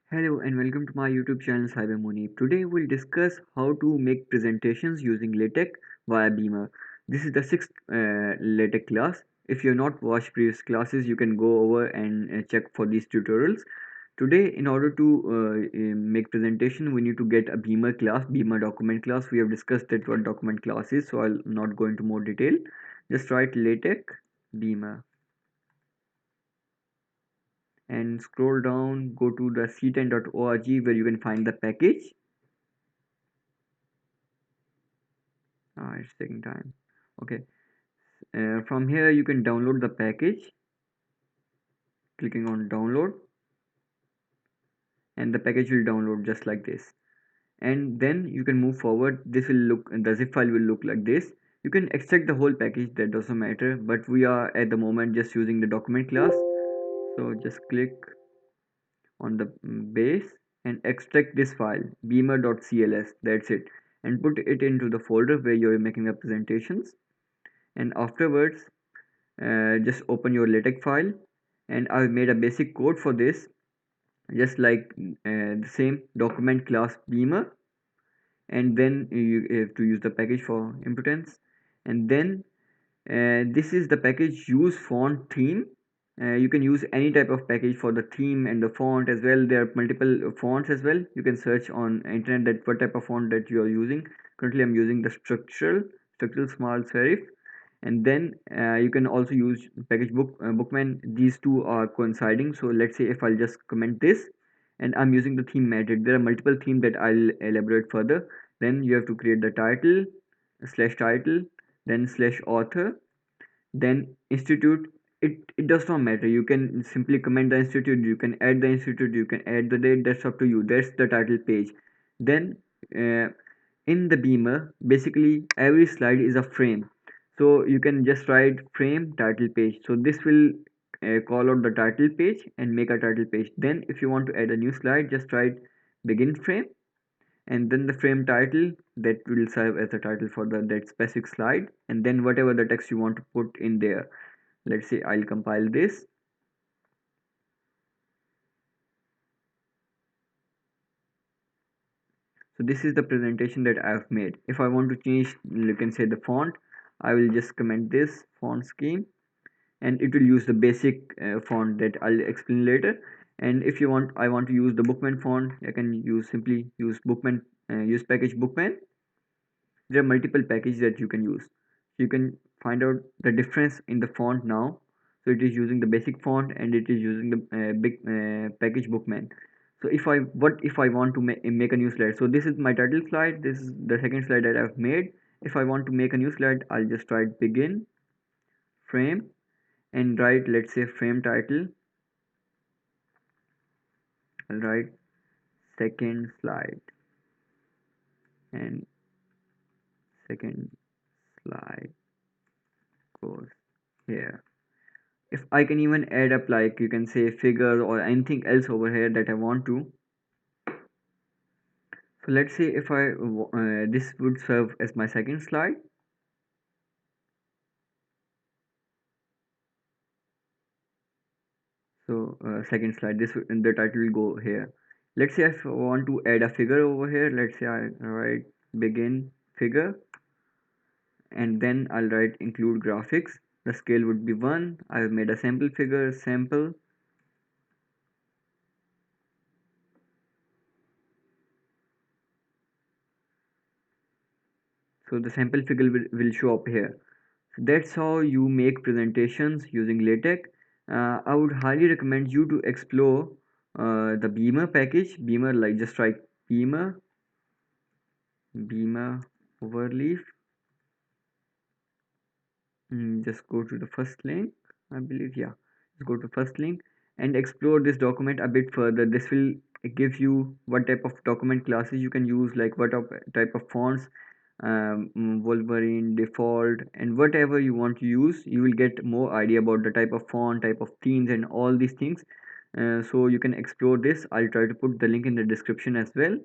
Hello and welcome to my YouTube channel Cyber Munib. Today we'll discuss how to make presentations using LaTeX via Beamer. This is the sixth LaTeX class. If you have not watched previous classes, you can go over and check for these tutorials. Today, in order to make presentation, we need to get a Beamer class, Beamer document class. We have discussed that what document class is, so I'll not go into more detail. Just write LaTeX Beamer and scroll down, go to the c10.org where you can find the package. It's taking time. Okay, from here you can download the package, clicking on download, and the package will download just like this. And then you can move forward. This will look, the zip file will look like this. You can extract the whole package, that doesn't matter, but we are at the moment just using the document class. So just click on the base and extract this file, beamer.cls, that's it, and put it into the folder where you're making the presentations. And afterwards, just open your LaTeX file, and I've made a basic code for this, just like the same document class Beamer, and then you have to use the package for impotence. And then this is the package use font theme. You can use any type of package for the theme and the font as well. There are multiple fonts as well. You can search on internet that what type of font that you are using. Currently I'm using the structural small serif. And then you can also use package bookman. These two are coinciding, so let's say if I'll just comment this, and I'm using the theme matrix. There are multiple themes that I'll elaborate further. Then you have to create the title slash title, then slash author, then institute. It does not matter. You can simply comment the institute, you can add the institute, you can add the date. That's up to you. That's the title page. Then uh, in the Beamer, basically every slide is a frame, so you can just write frame title page. So this will call out the title page and make a title page. Then if you want to add a new slide, just write begin frame, and then the frame title that will serve as the title for that specific slide, and then whatever the text you want to put in there. Let's say I'll compile this. So this is the presentation that I've made. If I want to change, you can say the font, I will just comment this font scheme, and it will use the basic font that I'll explain later. And if you want, I want to use the bookman font, I can use simply use bookman, use package bookman. There are multiple packages that you can use. You can find out the difference in the font now. So it is using the basic font and it is using the big package bookman. So if I want to make a new slide, so this is my title slide, this is the second slide that I've made. If I want to make a new slide, I'll just write begin frame and write, let's say, frame title. I'll write second slide, and second slide goes here. If I can even add up, like you can say figure or anything else over here that I want to. So let's say if this would serve as my second slide. So second slide, the title will go here. Let's say if I want to add a figure over here, let's say I write begin figure, and then I'll write include graphics. The scale would be 1. I've made a sample figure, sample. So the sample figure will show up here. So that's how you make presentations using LaTeX. I would highly recommend you to explore the Beamer package. Beamer, like just write Beamer, Beamer overleaf. Just go to the first link, I believe. Yeah, just go to first link and explore this document a bit further. This will give you what type of document classes you can use, like what type of fonts, Wolverine, default, and whatever you want to use. You will get more idea about the type of font, type of themes, and all these things. So you can explore this. I'll try to put the link in the description as well.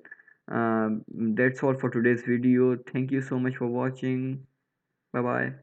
That's all for today's video. Thank you so much for watching. Bye bye.